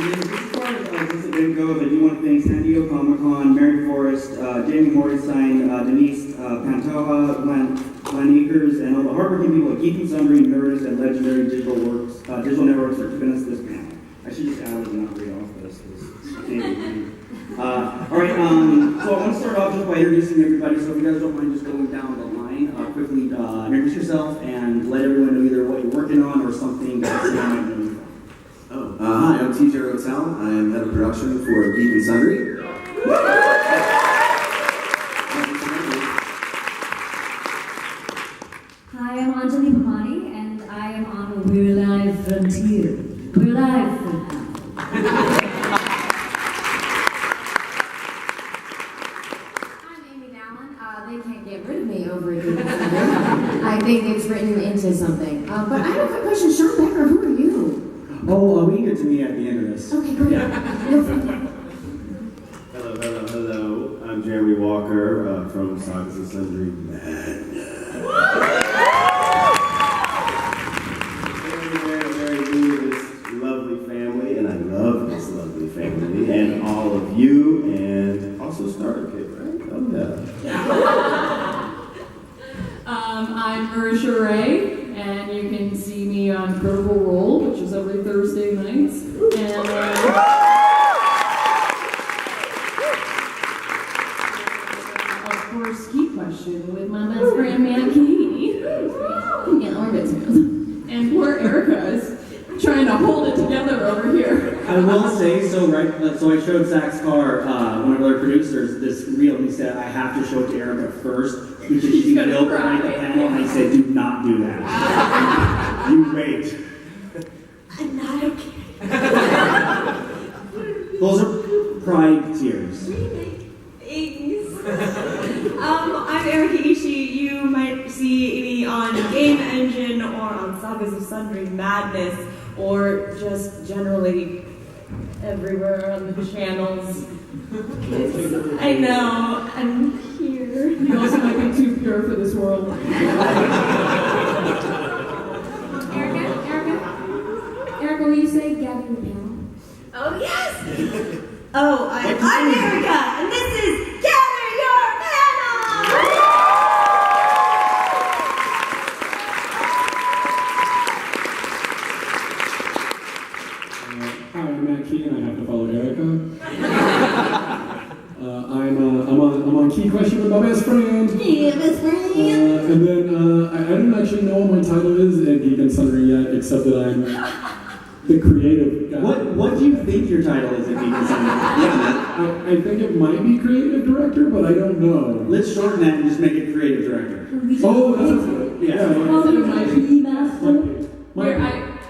then as far as this event goes, I do want to thank San Diego Comic-Con, Mary Forrest, Jamie Mordenstein, Denise Pantoja, Glenn Akers, and all the hardworking people at GEEK Sundry, Nerdist, and Legendary Digital Networks for keeping us this panel. I should just add and not read off this. All right, so I want to start off just by introducing everybody, so if you guys don't mind just going down the line, quickly introduce yourself and let everyone know either what you're working on or something that you might know you from. Hi, I'm TJ Rotell. I am head of production for GEEK Sundry. Hi, I'm Anjali, Bhimani, and I am on We're Live Frontier. We're live for now. They can't get rid of me over here. I think it's written into something. But I have a quick question. Sean Becker, who are you? Oh, we can get to me at the end of this. Okay, great. Hello. I'm Jeremy Walker from Sagas of Sundry. Very new to this lovely family, and I love this lovely family, and all of you, and also Starter Kid, right? Oh, yeah. I'm Marisha Ray, and you can see me on Critical Role, which is every Thursday nights. And of course, Key Question with my best friend Manakini. Yeah, we're best friends. And poor Erika is trying to hold it together over here. I will say, so I showed Zach's car, one of our producers, this reel, and he said, I have to show it to Erika first, because she's going to build behind the panel, and I said, do not do that. You wait. I'm not okay. Those are pride tears. I'm Erika Ishii. You might see me on Game Engine or on Sagas of Sundry Madness or just generally everywhere on the channels. I know, I'm here. You also might be too pure for this world. Erika, will you say gather the panel? Oh, yes! I'm Erika, and this is Gather Your Panel! Hi, I'm Matt Key, and I have to follow Erika. I'm on Key Question with my best friend. Yeah, best friend. And then I didn't actually know what my title is in Geek and Sundry yet, except that I'm the creative guy. What do you think your title is at GEEK Sundry? I think it might be creative director, but I don't know. Let's shorten that and just make it creative director. Oh, that's good. Yeah.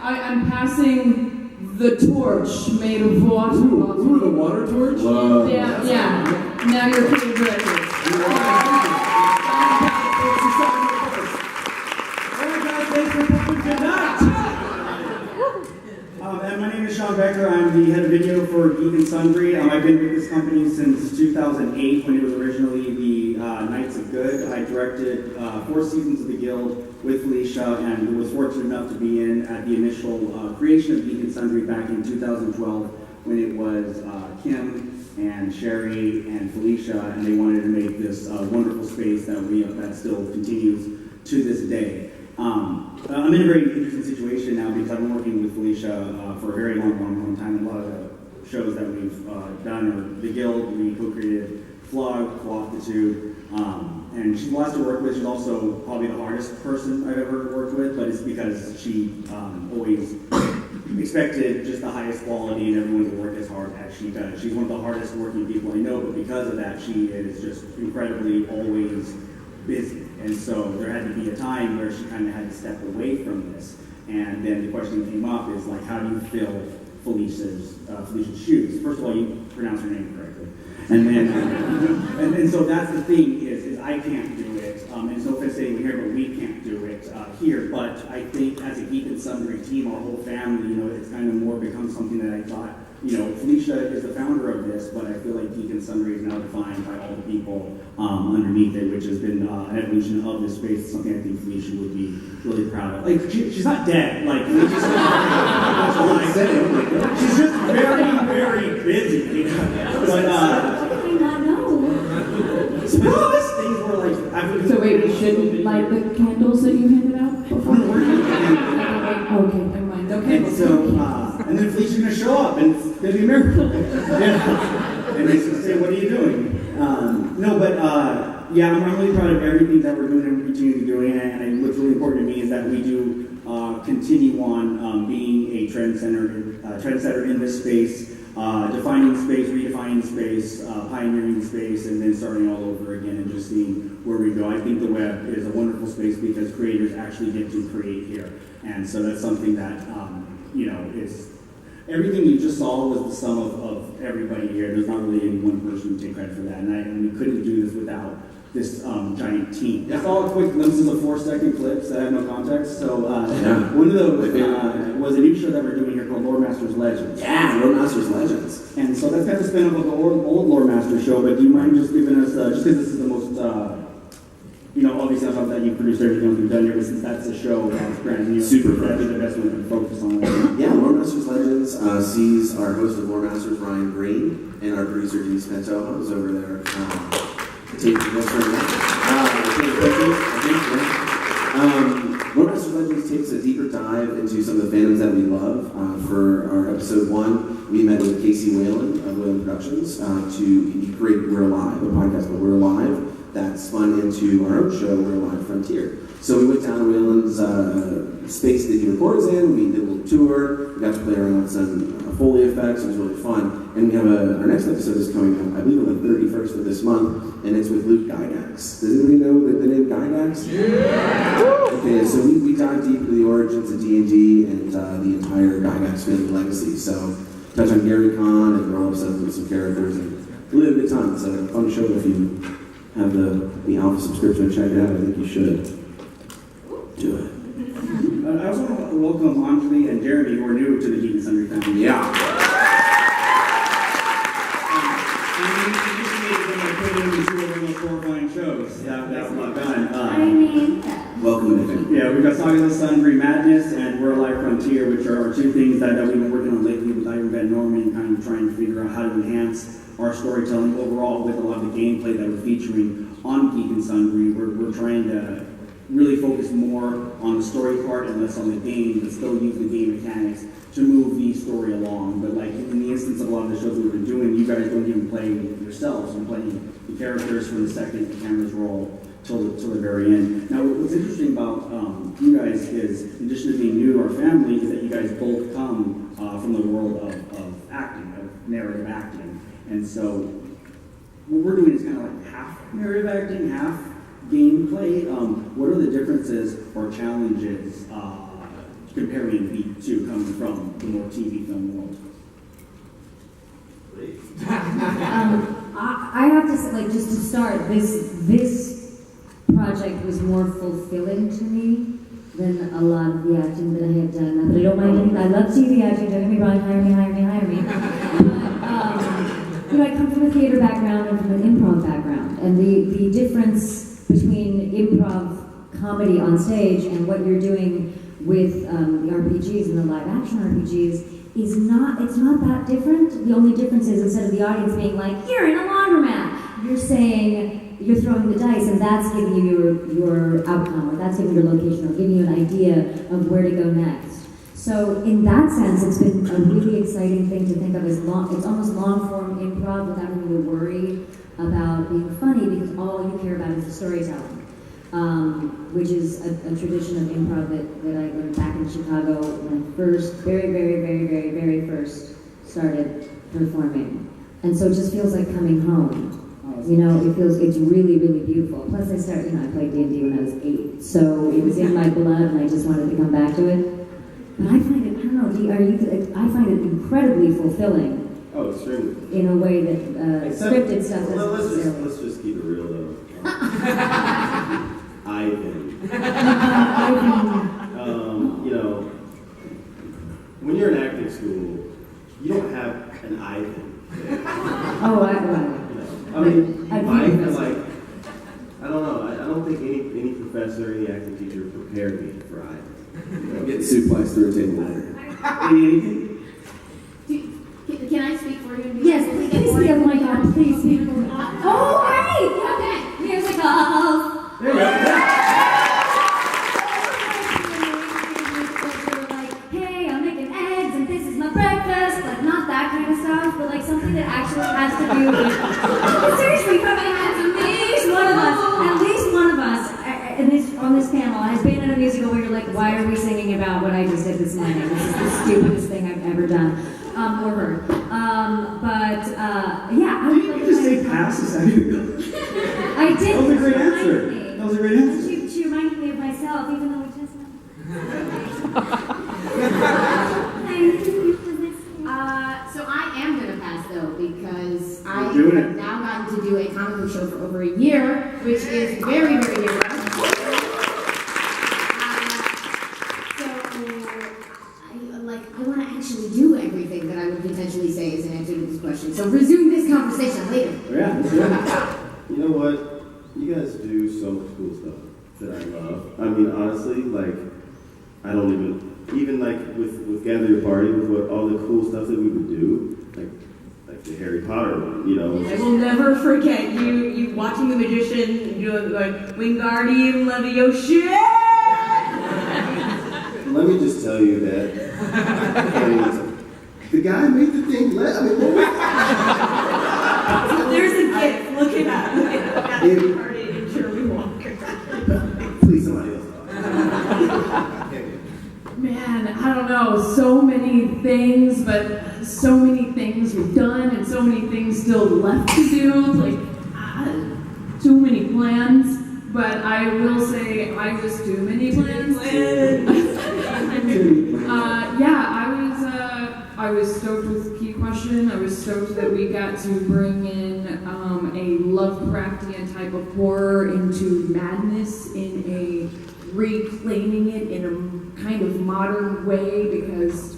I'm passing the torch made of water. Ooh, the water torch? Whoa. Yeah. Now you're creative director. And my name is Sean Becker. I'm the head of video for GEEK Sundry. I've been with this company since 2008 when it was originally the Knights of Good. I directed 4 seasons of The Guild with Felicia and was fortunate enough to be in at the initial creation of GEEK Sundry back in 2012 when it was Kim and Sherry and Felicia, and they wanted to make this wonderful space that still continues to this day. I'm in a very interesting situation now because I've been working with Felicia for a very long time. And a lot of the shows that we've done are The Guild. We co-created Flog, Off the Tube, and she's blessed to work with. She's also probably the hardest person I've ever worked with, but it's because she always expected just the highest quality and everyone to work as hard as she does. She's one of the hardest working people I know, but because of that, she is just incredibly always busy. And so there had to be a time where she kind of had to step away from this. And then the question came up is like, how do you fill Felicia's shoes? First of all, you pronounce her name correctly. And then, and so that's the thing is I can't do it. And so if I say here, but we can't do it here. But I think as a GEEK Sundry team, our whole family, it's kind of more become something that I thought, Felicia is the founder of this, but I feel like GEEK Sundry is now defined by all the people underneath it, which has been an evolution of this space, something I think Felicia would be really proud of. Like, she's not dead. Like, she's just very But, How did I not know? Suppose things were like, after So wait, we shouldn't light the candles that you handed out before? Okay, never mind. No And candles. so, and then Felicia's gonna show up, and it's gonna be a miracle. Yeah. And he's gonna say, "What are you doing?" No, but yeah, I'm really proud of everything that we're doing and we continue to be doing. And what's really important to me is that we do continue on being a trendsetter in this space, defining space, redefining space, pioneering space, and then starting all over again and just seeing where we go. I think the web is a wonderful space because creators actually get to create here. And so that's something that, is everything you just saw was the sum of everybody here. There's not really any one person to take credit for that. And we couldn't do this without this giant team. That's all quick glimpses of 4-second clips that have no context. So one of those was a new show that we're doing here called Lore Masters Legends. Yeah, Lore Masters Legends. And so that's kind of a spin-off of the old Lore Master show, but do you mind just giving us, just because this is the most, obviously I thought that you produced everything else we've done here, but since that's the show, that's brand new. Super That'd be the best one to focus on. Yeah, Lore Masters Legends sees our host of Lore Masters, Ryan Green, and our producer, Denise Pinto, who's over there taking this right now. Lore Masters Legends takes a deeper dive into some of the fandoms that we love. For our episode 1, we met with Casey Whalen of Whalen Productions to create We're Alive, a podcast called We're Alive, that spun into our own show, We're Alive Frontier. So we went down to Whalen's space that he records in, we did a little tour, we got to play around with some Foley effects, it was really fun. And we have our next episode is coming up, I believe on the 31st of this month, and it's with Luke Gygax. Does anybody know the name Gygax? Yeah! Okay, so we dive deep into the origins of D&D and the entire Gygax family legacy. So touch on Gary Khan and grow obsessed with some characters and really have a good time. It's a fun show. If you have the Alpha subscription, check it out. I think you should do it. I also want to welcome Anjali and Jeremy, who are new to the GEEK Sundry family. Yeah. Horrifying shows. That's not done. I mean, Welcome to the family. Yeah, we've got Saga of the Sundry Madness and We're Alive Frontier, which are our two things that we've been working on lately with Iron Ben Norman, kind of trying to figure out how to enhance our storytelling overall with a lot of the gameplay that we're featuring on GEEK and Sundry. We're trying to really focus more on the story part and less on the game, but still use the game mechanics to move the story along. But like in the instance of a lot of the shows that we've been doing, you guys don't even play yourselves. You're playing the characters from the second the cameras roll till the very end. Now, what's interesting about you guys is, in addition to being new to our family, is that you guys both come from the world of acting, of narrative acting. And so what we're doing is kind of like half narrative acting, half gameplay. What are the differences or challenges comparing the two coming from the more TV film world? I have to say, like, just to start, this project was more fulfilling to me than a lot of the acting that I had done. But I don't mind it. I love TV acting. Don't get me wrong. Hire me. But I come from a theater background and from an improv background, and the difference between improv comedy on stage and what you're doing with the RPGs and the live action RPGs it's not that different. The only difference is instead of the audience being like, you're in a laundromat, you're saying, you're throwing the dice and that's giving you your outcome, or that's giving you your location, or giving you an idea of where to go next. So in that sense, it's been a really exciting thing to think of as it's almost long-form improv without having to worry about being funny, because all you care about is the storytelling. Which is a tradition of improv that I learned back in Chicago when I first, very first started performing. And so it just feels like coming home. You know, it's really, really beautiful. Plus I played D&D when I was 8. So it was in my blood and I just wanted to come back to it. But I find it, I don't know, I find it incredibly fulfilling. Oh, extremely. In a way that scripted stuff doesn't necessarily. Let's just keep it real though. Ivan. When you're in acting school, you don't have an Ivan. Oh, I don't know. I don't think any professor, any acting teacher prepared me for Ivan. Get suplexed through a table later. Can I speak for you? Yes, please be a mic these people. Oh, right! Okay. Musicals. There you go. Like, hey, I'm making eggs and this is my breakfast. Like, not that kind of stuff, but like something that actually has to do with. Seriously, probably has at least one of us on this panel has been in a musical where you're like, why are we singing about what I just did this morning? This is the stupidest thing I've ever done. Or heard. Yeah, I would Didn't like you just to say pass a second ago? I did. That was a great answer. That was a great answer. She reminded me of myself, even though we just So I am gonna pass though because I You're doing it. have now gotten to do a comic book show for over a year, which is very, very dear to us. I want to actually do everything that I would potentially say as an answer to this question. So resume this conversation later. Yeah, that's good. You know what? You guys do so much cool stuff that I love. I mean, honestly, like, I don't even like with Gather Your Party, with what all the cool stuff that we would do, like the Harry Potter one, you know. I will never forget you watching The Magician doing like Wingardium Leviosa. Let me just tell you that the guy made the thing. There's a gift. Look it up. Gather Your Party and Shirley Walker. Please, somebody else. Man, I don't know, so many things, but so many things we've done and so many things still left to do, like, too many plans, but I will say I was too many plans. I was stoked with the key question. I was stoked that we got to bring in a Lovecraftian type of horror into madness in a reclaiming it in a kind of modern way, because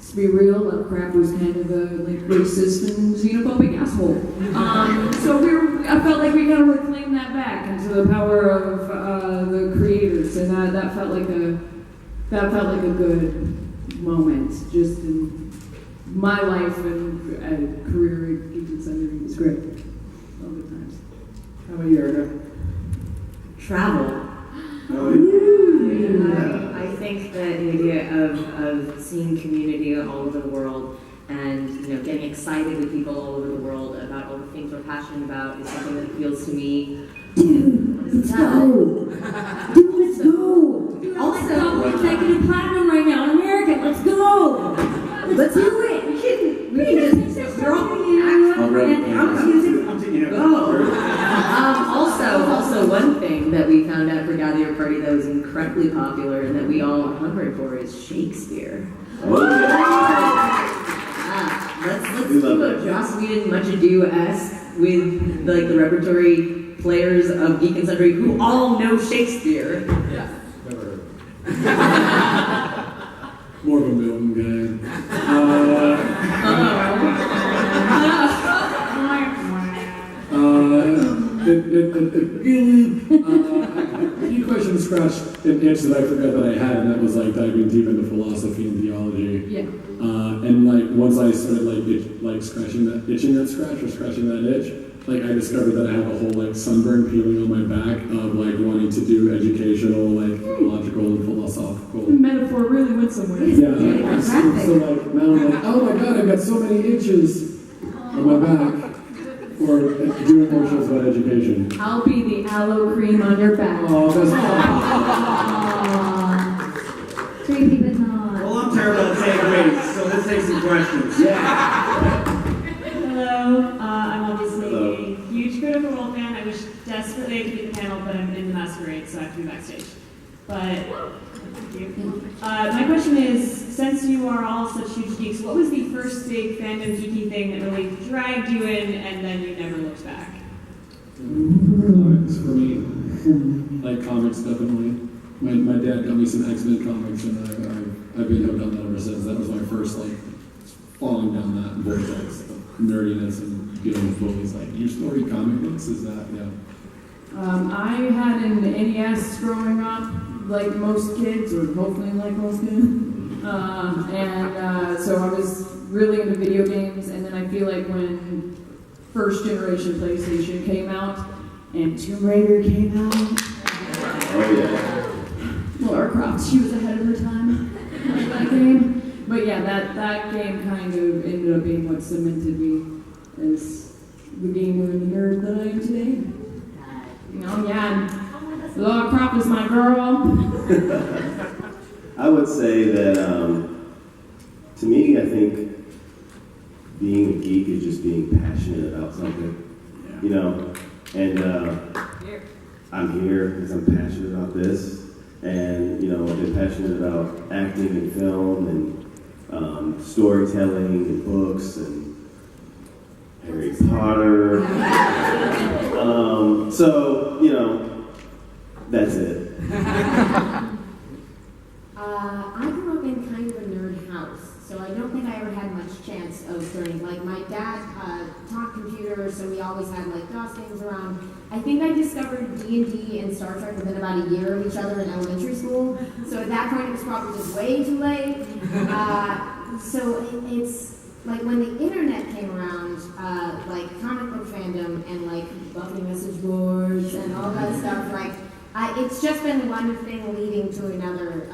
to be real, Lovecraft was kind of a like racist and xenophobic asshole. So I felt like we gotta reclaim that back into the power of the creators, and that felt like a good moment just in my life and career at GEEK Sundry. It was great. All good times. How about you, Erika? Travel. Oh, I think that the idea of seeing community all over the world and getting excited with people all over the world about all the things we're passionate about is something that appeals to me. Let's go. Dude, let's go. Also, we're executive platinum right now in America. Let's go. Let's do it. We can just drop you and house music. I'm taking it. Also, one thing that we found out for Gather Your Party that was incredibly popular and that we all are hungry for is Shakespeare. Let's do a Joss Whedon Much Ado-esque with like the repertory players of GEEK and Sundry who all know Shakespeare. More of a Milton guy. Key question scratched an itch that I forgot that I had, and that was like diving deep into philosophy and theology. Yeah. And like once I started scratching that itch, like I discovered that I have a whole like sunburn peeling on my back of like wanting to do educational, like theological and philosophical. The metaphor really went somewhere. Yeah. So like now I'm like, oh my god, I've got so many itches on my back for doing more shows about education. I'll be the aloe cream on your back. Oh, that's Creepy but not. Well, I'm terrible at takeaways, so let's take some questions. Yeah. Hello, I'm obviously a huge Critical Role fan. I wish desperately I could be at the panel, but I'm in the masquerade, so I have to be backstage. But, thank you. My question is, since you are all such huge geeks, what was the first big fandom geeky thing that really dragged you in and then you never looked back? Comics for me. Like comics, definitely. My dad got me some X-Men comics, and I've been hooked on that ever since. That was my first, like, falling down that vortex of nerdiness and dealing with bullies. Like, your story comic books, is that, yeah. I had an NES growing up, like most kids, or hopefully like most kids. So I was really into video games, and then I feel like when first generation PlayStation came out, and Tomb Raider came out. Oh yeah. Lara Croft, she was ahead of her time with that game. But yeah, that game kind of ended up being what cemented me as the gamer and the nerd that I am today. You know, yeah, Lara Croft is my girl. I would say that, to me, I think being a geek is just being passionate about something, you know, and I'm here because I'm passionate about this, and, you know, I've been passionate about acting and film and storytelling and books and Harry Potter. So, you know, that's it. I grew up in kind of a nerd house, so I don't think I ever had much chance of learning. Like, my dad taught computers, so we always had, like, DOS things around. I think I discovered D&D and Star Trek within about a year of each other in elementary school, so at that point it was probably just way too late. So it's, like, when the internet came around, like, comic book fandom and, like, Buffy message boards and all that stuff, like, it's just been one thing leading to another,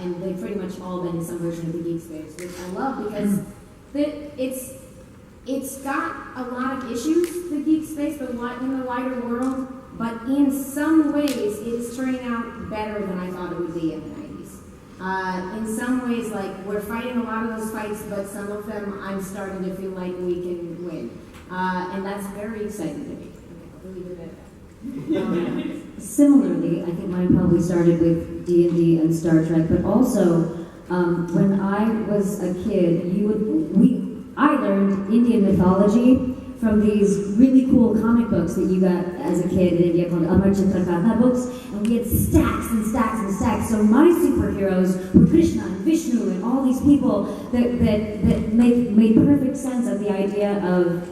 and they've pretty much all been in some version of the geek space, which I love because it's got a lot of issues, the geek space, in the wider world, but in some ways it is turning out better than I thought it would be in the 90s. In some ways, like, we're fighting a lot of those fights, but some of them I'm starting to feel like we can win, and that's very exciting to me. Okay, I'll leave it at that. Similarly, I think mine probably started with D&D and Star Trek, but also when I was a kid, I learned Indian mythology from these really cool comic books that you got as a kid in India called Amar Chitra Katha books, and we had stacks and stacks and stacks. So my superheroes were Krishna and Vishnu and all these people that made perfect sense of the idea of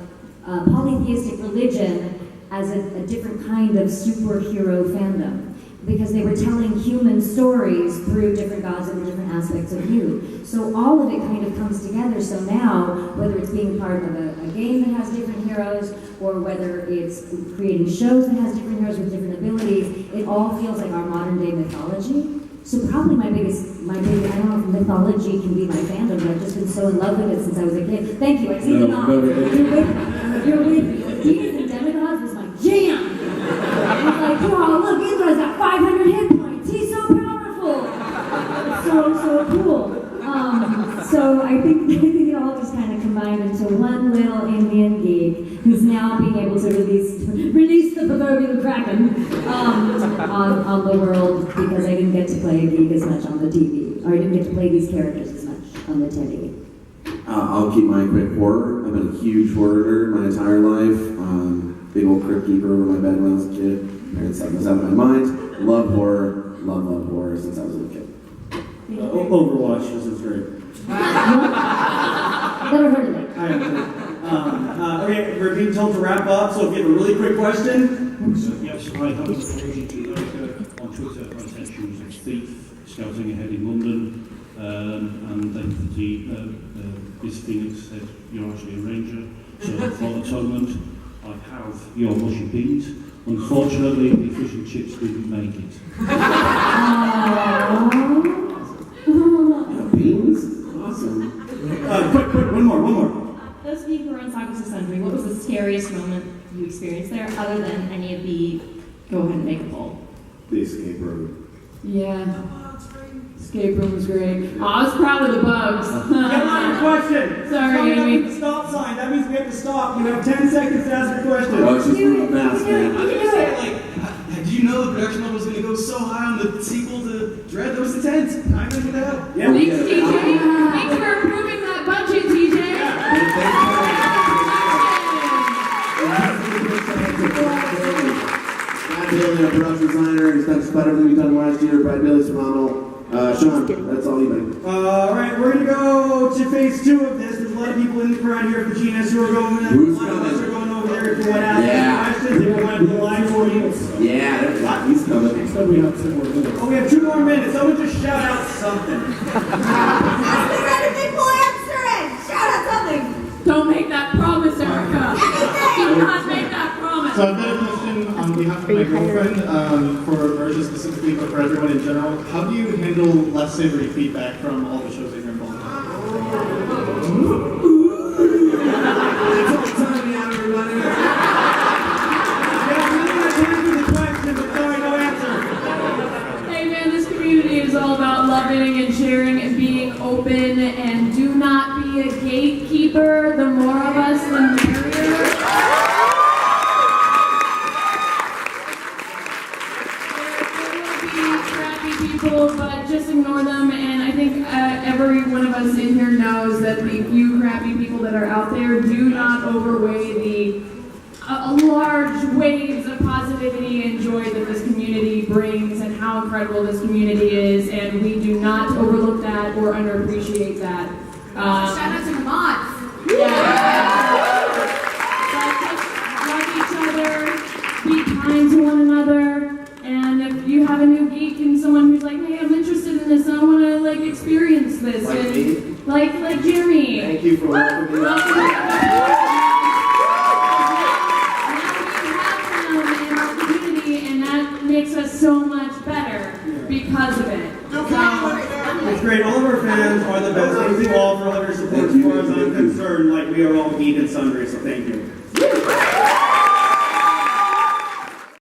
polytheistic religion as a different kind of superhero fandom, because they were telling human stories through different gods and different aspects of you. So all of it kind of comes together. So now, whether it's being part of a game that has different heroes, or whether it's creating shows that has different heroes with different abilities, it all feels like our modern day mythology. So probably my biggest, I don't know if mythology can be my fandom, but I've just been so in love with it since I was a kid. Thank you, I see the nod. You're with Demons and Demigods was my jam. I was like, oh, look, Indra's got 500 hit points. He's so powerful. So cool. So I think it all just kind of combined into one little Indian geek who's now being able to release the proverbial kraken on the world, because I didn't get to play a geek as much on the TV, or I didn't get to play these characters as much on the telly. I'll keep mine quick. Horror. I've been a huge horror nerd my entire life. Big old crypt keeper over my bed when I was a kid. Parents had this out of my mind. Love horror. Love horror since I was a little kid. Overwatch, this is great. Never heard of it. I have okay, we're being told to wrap up, so if you have a really quick question. Yes, I have a question to Erika on Twitter. I said she was a thief scouting ahead in London, and then Miss Phoenix said you're actually a ranger. So for atonement, I have your mushy beans. Unfortunately, the fish and chips didn't make it. Beans? Awesome. Quick, one more. Those of you who were on Sagas of Sundry, what was the scariest moment you experienced there, other than any of the go ahead and make a poll? The escape room. Yeah. Escape room was great. Oh, I was proud of the bugs. Get on your question. Sorry, Coming up Amy. with the stop sign. That means we have to stop. You have 10 seconds to ask your question. Oh, she's moving fast, man. I was gonna say, like, do you know the production level was gonna go so high on the sequel to Dread? That was intense. I figured it out. Yeah, Thanks, TJ. Thanks for approving that budget, TJ. Brad Bailey, our production designer. He's done better than we've done last year. Brad Bailey's phenomenal. Sean, that's all you make. Alright, we're gonna go to phase 2 of this. There's a lot of people in the crowd here at the GNS who are going there. Who's a lot of us coming? are going over there if you want to ask Yeah. any questions, if you want to be live for you. Yeah, he's coming. So we have 2 more minutes. Oh, we have 2 more minutes. Someone just shout out something. Ask me anything, we'll answer it. Shout out something. Don't make that promise, Erika. Anything. my girlfriend, for Marisha specifically, but for everyone in general, how do you handle less savory feedback from all the shows that you're involved in? Hey man, this community is all about loving and sharing and being open, and do not be a gatekeeper. The more of us, the merrier. But just ignore them, and I think every one of us in here knows that the few crappy people that are out there do not overweigh the large waves of positivity and joy that this community brings, and how incredible this community is, and we do not overlook that or underappreciate that. Shout out to the mods. Yeah. But just love each other, be kind to one another. And if you have a new geek and someone who's like, hey, I'm interested in this, I want to like experience this, Like and me? like Jeremy. Thank you for welcoming me. Now we have them in our community, and that makes us so much better because of it. It's great. All of our fans are the best. Thank you all for all of your support. As far as I'm concerned, like we are all Geek and Sundry, so thank you.